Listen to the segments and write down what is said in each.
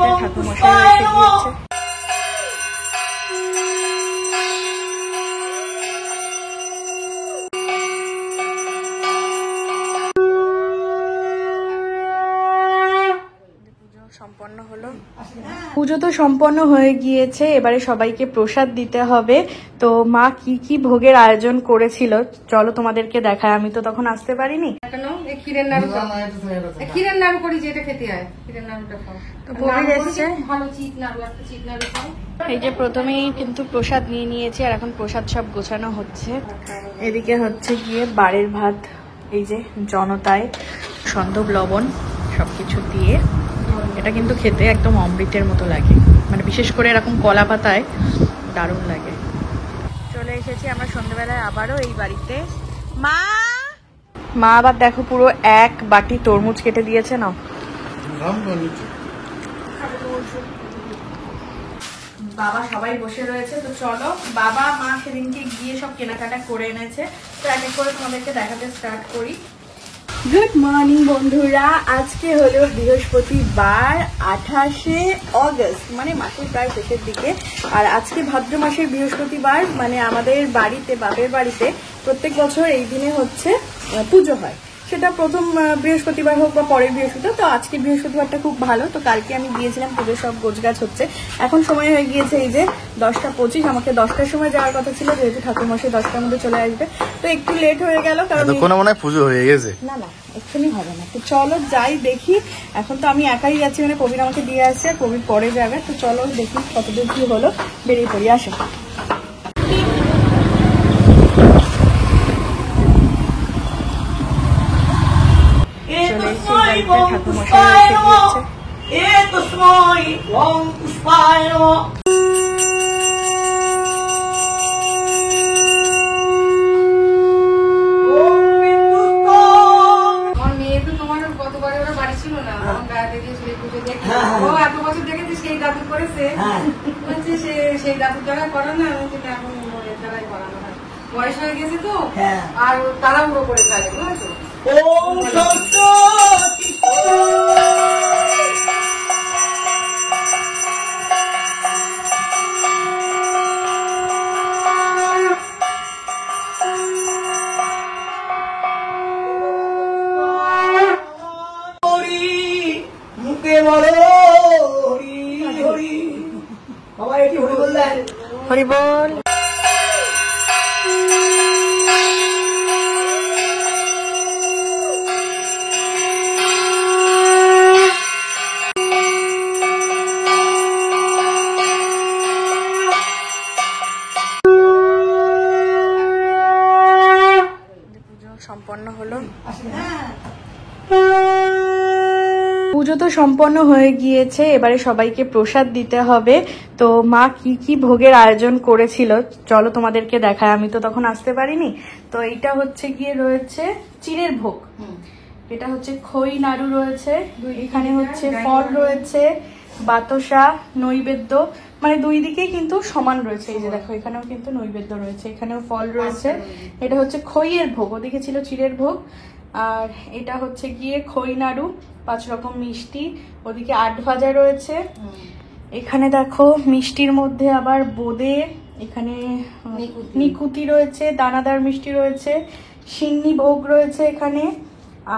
বাড়িতে ঠাকুরমশাই এসে গিয়েছে। সম্পন্ন হলো, পুজো তো সম্পন্ন হয়ে গিয়েছে। এবারে সবাইকে প্রসাদ দিতে হবে। তো মা কি কি ভোগের আয়োজন করেছিল চলো তোমাদেরকে দেখায়। আমি তো তখন আসতে পারিনি। ক্ষীরের নাড়ু করি, যেটা খেতে হয় ক্ষীরের নাড়ুটা খাও। তো প্রবীর এসছে, ভালো চিট নাড়ু, একটা চিট নাড়ু খাও। এই যে প্রথমেই কিন্তু প্রসাদ নিয়ে নিয়েছি, আর এখন প্রসাদ সব গোছানো হচ্ছে। এদিকে হচ্ছে গিয়ে বাড়ির ভাত, এই যে জনতায় সন্দব লবণ সবকিছু দিয়ে, এটা কিন্তু খেতে একদম অমৃতের মতো লাগে, মানে বিশেষ করে এরকম কলা পাতায় দারুণ লাগে। চলে এসেছি আমরা সন্ধ্যাবেলায় আবারও এই বাড়িতে। মা আবার দেখো পুরো এক বাটি তরমুজ কেটে দিয়েছে না। বাবা সবাই বসে রয়েছে, তো চলো বাবা মা সেদিনকে গিয়ে সব কেনাকাটা করে এনেছে, তো এক এক করে তোমাদেরকে দেখাতে স্টার্ট করি। গুড মর্নিং বন্ধুরা, আজকে হলো বৃহস্পতিবার 28শে অগস্ট, মানে মাসের প্রায় শেষের দিকে। আর আজকে ভাদ্র মাসের বৃহস্পতিবার, মানে আমাদের বাড়িতে বাপের বাড়িতে প্রত্যেক বছর এই দিনে হচ্ছে পুজো হয়, সেটা প্রথম বৃহস্পতিবার হোক বা পরের বৃহস্পতিবার। তো আজকে বৃহস্পতিবারটা খুব ভালো, তো কালকে আমি গিয়েছিলাম, পুজোর সব গোছগাছ হচ্ছে। এখন সময় হয়ে গিয়েছে এই যে 10টা 25, আমাকে 10টার সময় যাওয়ার কথা ছিল, যেহেতু ঠাকুরমশাই 10টার মধ্যে চলে আসবে, তো একটু লেট হয়ে গেল। কারণ মনে হয় পুজো হয়ে গেছে। না না, এক্ষুনি হবে না। তো চলো যাই দেখি। এখন তো আমি একাই যাচ্ছি, মানে প্রবীর আমাকে দিয়ে আসছে, প্রবীর পরে যাবে। তো চলো দেখি কতদূর কি হলো, বেরিয়ে পড়ি, আসো। চলে এসেছি বাড়িতে, ঠাকুরমশাই এসে গিয়েছে। সেই দাদুর দ্বারা করা না, এখন এর দ্বারাই করানো হয়। বয়স হয়ে গেছে তো, আর তাড়াহুড়ো করে ফেলে, বুঝেছো? হরি বল। সম্পন্ন হলো, পুজো তো সম্পন্ন হয়ে গিয়েছে। এবারে সবাইকে প্রসাদ দিতে হবে। তো মা কি কি ভোগের আয়োজন করেছিল চলো তোমাদেরকে দেখায়। আমি তো তখন আসতে পারিনি। তো এইটা হচ্ছে গিয়ে রয়েছে চিড়ের ভোগ, এটা হচ্ছে খই নাড়ু রয়েছে, এখানে হচ্ছে ফল রয়েছে, বাতাসা, নৈবেদ্য, মানে দুই দিকেই কিন্তু সমান রয়েছে। এই যে দেখো এখানেও কিন্তু নৈবেদ্য রয়েছে, এখানেও ফল রয়েছে। এটা হচ্ছে খইয়ের ভোগ, ওদিকে ছিল চিড়ের ভোগ। আর এটা হচ্ছে গিয়ে খই নাড়ু, 5 রকম মিষ্টি, ওদিকে 8 ভাজা রয়েছে। এখানে দেখো মিষ্টির মধ্যে আবার বোঁদে, এখানে নিকুতি রয়েছে, দানাদার মিষ্টি রয়েছে, সিন্নি ভোগ রয়েছে এখানে।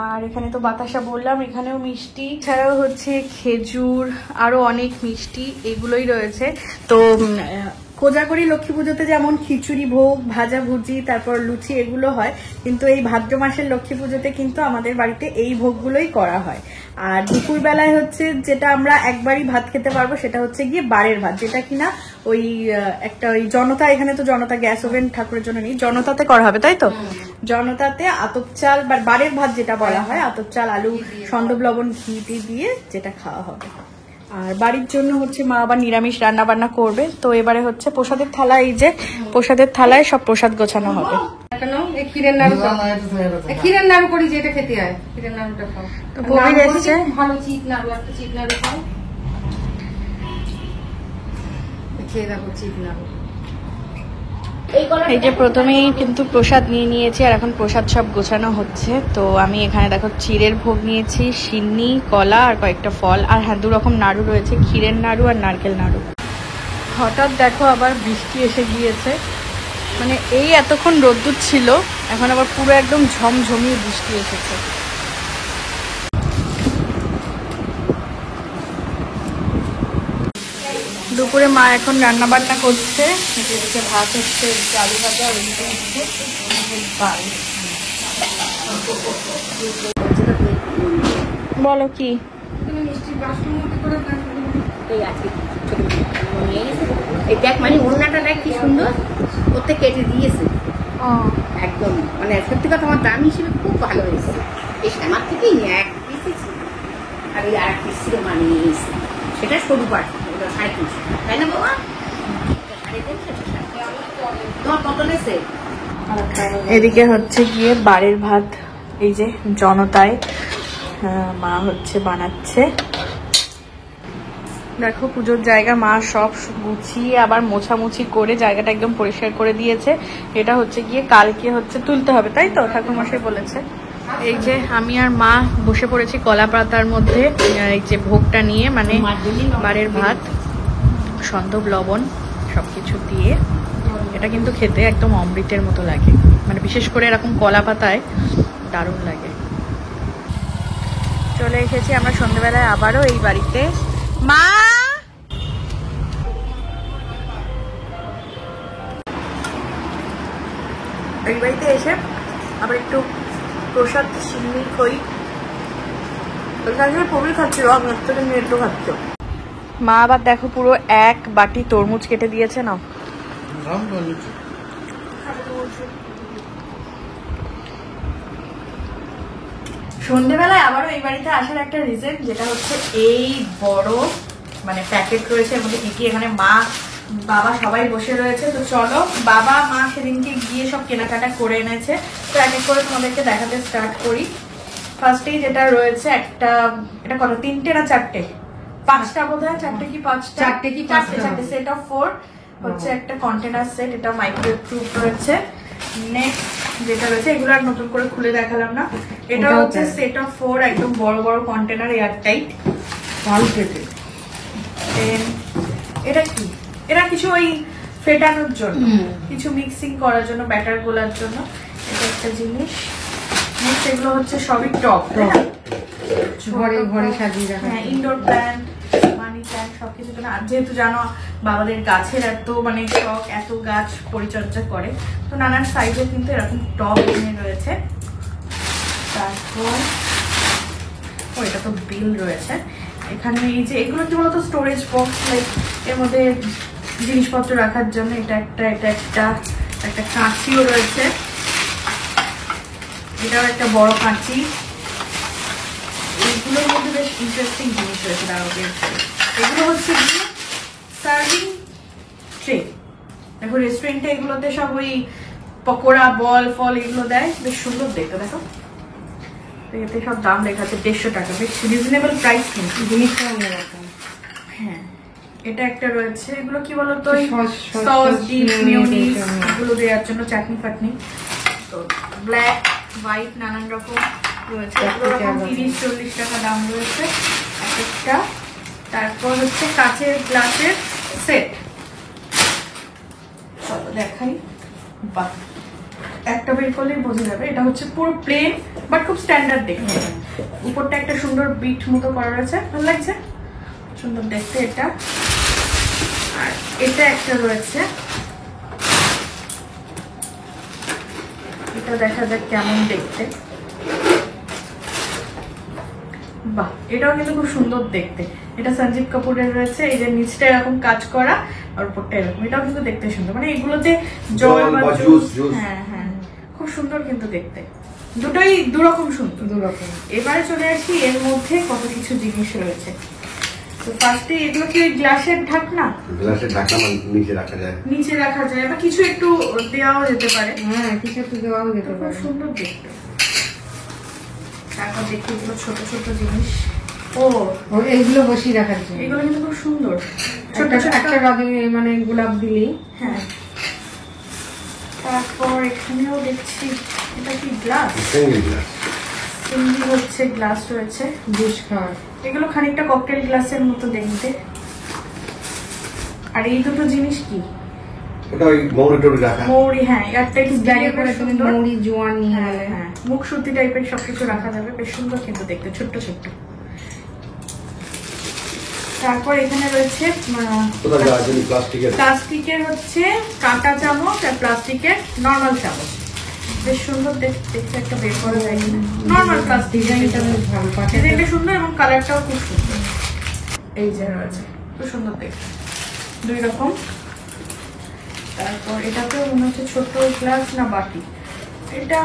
আর এখানে তো বাতাসা বললাম, এখানেও মিষ্টি, ছাড়াও হচ্ছে খেজুর, আরো অনেক মিষ্টি, এগুলোই রয়েছে। তো কোজাগরি লক্ষ্মী পুজোতে যেমন খিচুড়ি ভোগ, ভাজা ভুজি, তারপর লুচি, এগুলো হয়, কিন্তু এই ভাদ্র মাসের লক্ষ্মী পুজোতে কিন্তু আমাদের বাড়িতে এই ভোগগুলোই করা হয়। আর দুপুর বেলায় হচ্ছে যেটা আমরা একবারই ভাত খেতে পারবো, সেটা হচ্ছে গিয়ে বারের ভাত, যেটা কিনা ওই একটা ওই জনতা, এখানে তো জনতা গ্যাস ওভেন ঠাকুরের জন্য নেই, জনতাতে করা হবে, তাই তো? জনতাতে আতপ চাল বা বারের ভাত যেটা বলা হয়, আতপ চাল, আলু, সন্দব লবণ, ঘি দিয়ে যেটা খাওয়া হবে। আর বাড়ির জন্য হচ্ছে মা আবার নিরামিষ রান্না বান্না করবে। তো এবারে হচ্ছে প্রসাদের থালা, এই যে প্রসাদের থালায় সব প্রসাদ গোছানো হবে। ক্ষীরের নাড়ু করি, যেটা খেতে হয় ক্ষীরের নাড়ুটা খাও। তো প্রবীর এসছে, ভালো চিট নাড়ু, একটা চিট নাড়ু খাও। খেয়ে দেখো চিট নাড়ু, এই যে প্রথমেই কিন্তু প্রসাদ নিয়ে নিয়েছি আর এখন প্রসাদ সব গোছানো হচ্ছে। তো আমি এখানে দেখো চিড়ের ভোগ নিয়েছি, সিন্নি, কলা আর কয়েকটা ফল, আর হ্যাঁ 2 রকম নাড়ু রয়েছে, ক্ষীরের নাড়ু আর নারকেল নাড়ু। হঠাৎ দেখো আবার বৃষ্টি এসে গিয়েছে, মানে এই এতক্ষণ রোদ্দুর ছিল, এখন আবার পুরো একদম ঝমঝমিয়ে বৃষ্টি এসেছে। দুপুরে মা এখন রান্না বান্না করছে, এদিকে ভাত হচ্ছে, আলু ভাজা, ওইদিকে হচ্ছে ডাল। বলো কি দেখ মানে ওড়নাটা দেখ কি সুন্দর, ওতে কেটে দিয়েছে একদম, মানে সত্যি কথা আমার দাম হিসেবে খুব ভালো হয়েছে। এই আমার থেকেই এক পিস আর ওই আর পিস ছিল মানে নিয়েছি, সেটা সরু পাট, ওটা 3.5, তাই না বাবা? তোমার কত লেছে? এদিকে হচ্ছে গিয়ে বাড়ির ভাত, এই যে জনতায় মা হচ্ছে বানাচ্ছে। দেখো পুজোর জায়গা মা সব গুছিয়ে আবার মোছামুছি করে জায়গাটা একদম পরিষ্কার করে দিয়েছে। এটা হচ্ছে গিয়ে কালকে হচ্ছে তুলতে হবে, তাই তো ঠাকুরমশাই বলেছে। এই যে আমি আর মা বসে পড়েছি কলা পাতার মধ্যে এই যে ভোগটা নিয়ে, মানে বাড়ির ভাত, সন্দব, লবণ সবকিছু দিয়ে। এটা কিন্তু খেতে একদম অমৃতের মতো লাগে, মানে বিশেষ করে এরকম কলা পাতায় দারুণ লাগে। চলে এসেছি আমরা সন্ধ্যেবেলায় আবারও এই বাড়িতে। মা এই বাড়িতে এসে আবার একটু প্রসাদ, সিন্নি, খই, প্রবীর খাচ্ছিল, আমি একটু খাচ্ছ। মা আবার দেখো পুরো 1 বাটি তরমুজ কেটে দিয়েছে না। সন্ধ্যেবেলায় আবারও এই বাড়িতে আসার একটা রিজন, যেটা হচ্ছে এই বড় মানে প্যাকেট রয়েছে, এর মধ্যে কি এখানে মা বাবা সবাই বসে রয়েছে। তো চলো, বাবা মা সেদিনকে গিয়ে সব কেনাকাটা করে এনেছে, তো এক এক করে তোমাদেরকে দেখাতে স্টার্ট করি। ফার্স্টেই যেটা রয়েছে একটা, এটা কত, 3টে না 4টে, 5টা বোধ হয়, 4টে কি 5টা, 4টে সেট অফ 4 হচ্ছে একটা কন্টেনার সেট, এটা মাইক্রোওয়েভ প্রুফ রয়েছে। নেক্সট যেটা রয়েছে, এগুলো আর নতুন করে খুলে দেখালাম না, এটা হচ্ছে সেট অফ 4 একদম বড় বড় কন্টেনার, এয়ার টাইট। এটা কি, এটা কিছু ওই ফেটানোর জন্য, কিছু মিক্সিং করার জন্য, ব্যাটার গোলার জন্য, এটা একটা জিনিস। নেক্সট এগুলো হচ্ছে সবই টপ, ঘরে ঘরে সাজিয়ে রাখা, হ্যাঁ, ইনডোর প্ল্যান্ট, মানি প্ল্যান্ট, সবকিছু জন্য। আর যেহেতু জানো বাবাদের গাছের এত মানে শখ, এত গাছ পরিচর্যা করে, তো নানান সাইজের কিন্তু এরকম টপ এনে রয়েছে। তারপর এটা তো বিল রয়েছে এখানে। এই যে এগুলো কি বলতো, স্টোরেজ বক্স, লাইক এর মধ্যে জিনিসপত্র রাখার জন্য। এটা একটা কাঁচিও রয়েছে, এটাও একটা বড় কাঁচি। এইগুলোর মধ্যে বেশ ইন্টারেস্টিং জিনিস রয়েছে। এগুলো হচ্ছে গিয়ে সার্ভিং ট্রে। দেখো রেস্টুরেন্টে এগুলোতে সব ওই পকোড়া, বল ফল এগুলো দেয়, বেশ সুন্দর দেখতে। দেখো এতে সব দাম লেখা আছে, 150 টাকা, বেশ রিজনেবল প্রাইস কিন্তু জিনিসটা অন্যরকম। হ্যাঁ, এটা একটা রয়েছে, এগুলো কি বলতো, সস, ডিপ, মেয়োনিজ এগুলো দেওয়ার জন্য, চাটনি ফাটনি। তো ব্ল্যাক, হোয়াইট নানান রকম রয়েছে, এগুলো 30-40 টাকা দাম রয়েছে একটা। তারপর হচ্ছে কাঁচের গ্লাসের সেট, চলো দেখাই। বাহ, একটা বের করলেই বোঝা যাবে। এটা হচ্ছে পুরো প্লেন বাট খুব স্ট্যান্ডার্ড দেখতে। উপরটা একটা সুন্দর বিট মতো করা রয়েছে, ভালো লাগছে, সুন্দর দেখতে এটা। আর এটা একটা রয়েছে, এটা দেখা যাক কেমন দেখতে। বাহ, এটাও কিন্তু খুব সুন্দর দেখতে। এটা সঞ্জীব কাপুরের রয়েছে, এই যে নিচটা এরকম কাজ করা আর উপরটা এরকম, এটাও কিন্তু দেখতে সুন্দর, মানে এগুলোতে জল বা জুস, হ্যাঁ হ্যাঁ, খুব সুন্দর কিন্তু দেখতে। দুটোই দুরকম সুন্দর, দুরকম। এবারে চলে আসি এর মধ্যে কত কিছু জিনিস রয়েছে। তো ফার্স্টে এগুলো কি গ্লাসের ঢাকনা, গ্লাসের ঢাকনা নিচে রাখা যায় বা কিছু একটু দেওয়াও যেতে পারে, হ্যাঁ কিছু একটু দেওয়াও যেতে পারে, সুন্দর দেখতে। তারপর দেখি এগুলো ছোট ছোট জিনিস, এইগুলো বসিয়ে রাখার জন্য, এগুলো কিন্তু খুব সুন্দর। ছোট ছোট একটা মানে গোলাপ দিলেই, হ্যাঁ তারপর এখানেও দেখছি এটা কি গ্লাস, সিঙ্গি হচ্ছে গ্লাস রয়েছে জুস খাওয়ার। এগুলো খানিকটা ককটেল গ্লাসের মতো দেখতে। আর এই দুটো জিনিস কি? এটা ওই মৌরি রাখা, মৌরি, হ্যাঁ একটা একটু জায়গা করে তুমি মৌরি জোয়ান নিয়ে হ্যাঁ গেলে। হ্যাঁ, মুখ সুতি টাইপের সবকিছু রাখা যাবে, বেশ সুন্দর কিন্তু দেখতে, ছোট্ট ছোট্ট। তারপর এখানে রয়েছে প্লাস্টিকের হচ্ছে কাঁটা চামচ আর প্লাস্টিকের নর্মাল চামচ, বেশ সুন্দর দেখতে একটা বের করা যায় কিনা। নর্মাল প্লাস্টিক, ডিজাইনটা সুন্দর এবং কালারটাও খুব সুন্দর। এই যে রয়েছে, খুব সুন্দর দেখতে, দুই রকম। তারপর এটাতেও মনে হচ্ছে ছোট গ্লাস না বাটি, এটা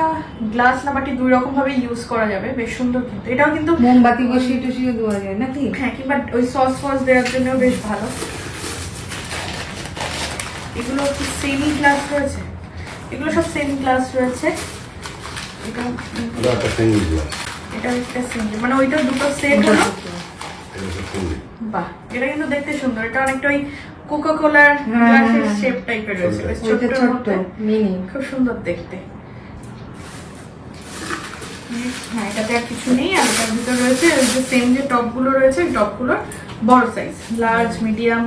গ্লাস না বাটি দুই রকম ভাবে ইউজ করা যাবে, বেশ সুন্দর কিন্তু। এটাও কিন্তু মোমবাতি বসিয়ে টসিয়ে দেওয়া যায় নাকি? হ্যাঁ, কিংবা ওই সস ফস দেওয়ার জন্য বেশ ভালো। এগুলো কি সেমি গ্লাস রয়েছে? এগুলো সব সেমি গ্লাস রয়েছে। এটা একটা সিঙ্গেল, মানে ওইটা দুটো সেট হলো। বাহ, এটা কিন্তু দেখতে সুন্দর। এটা অনেকটা ওই কোকা কোলার গ্লাসের শেপ টাইপের রয়েছে, বেশ ছোট ছোট মিনি, খুব সুন্দর দেখতে। হ্যাঁ, এটাতে আর কিছু নেই। আর এটার ভিতরে রয়েছে ওই যে সেম যে টপ গুলো রয়েছে, ওই টপ গুলোর বড় সাইজ, লার্জ, মিডিয়াম,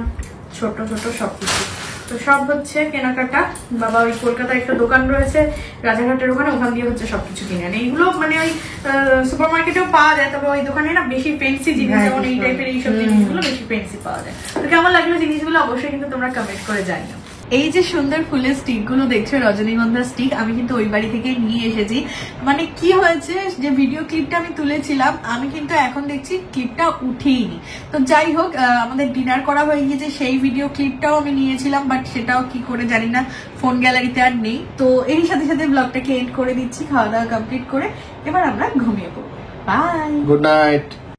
ছোট ছোট সবকিছু। তো সব হচ্ছে কেনাকাটা। বাবা ওই কলকাতায় একটা দোকান রয়েছে রাজারহাটের ওখানে, ওখান দিয়ে হচ্ছে সবকিছু কিনে আনে। এইগুলো মানে ওই সুপার মার্কেটেও পাওয়া যায়, তবে ওই দোকানে না বেশি ফ্যান্সি জিনিস, যেমন এই টাইপের এইসব জিনিসগুলো বেশি ফ্যান্সি পাওয়া যায়। তো কেমন লাগলো জিনিসগুলো অবশ্যই কিন্তু তোমরা কমেন্ট করে জানিও। এই যে সুন্দর ফুলের স্টিক গুলো দেখছো, রজনীগন্ধা স্টিক, আমি কিন্তু ওই বাড়ি থেকে নিয়ে এসেছি। মানে কি হয়েছে, যে ভিডিও ক্লিপটা আমি তুলেছিলাম, আমি কিন্তু এখন দেখছি ক্লিপটা উঠিনি। তো যাই হোক, আমাদের ডিনার করা হয়ে গিয়েছে, সেই ভিডিও ক্লিপটাও আমি নিয়েছিলাম, বাট সেটাও কি করে জানি না, ফোন গ্যালারিতে আর নেই। তো এর সাথে সাথে ব্লগটাকে এন্ড করে দিচ্ছি, খাওয়া দাওয়া কমপ্লিট করে এবার আমরা ঘুমিয়ে পড়বো। Bye, good night.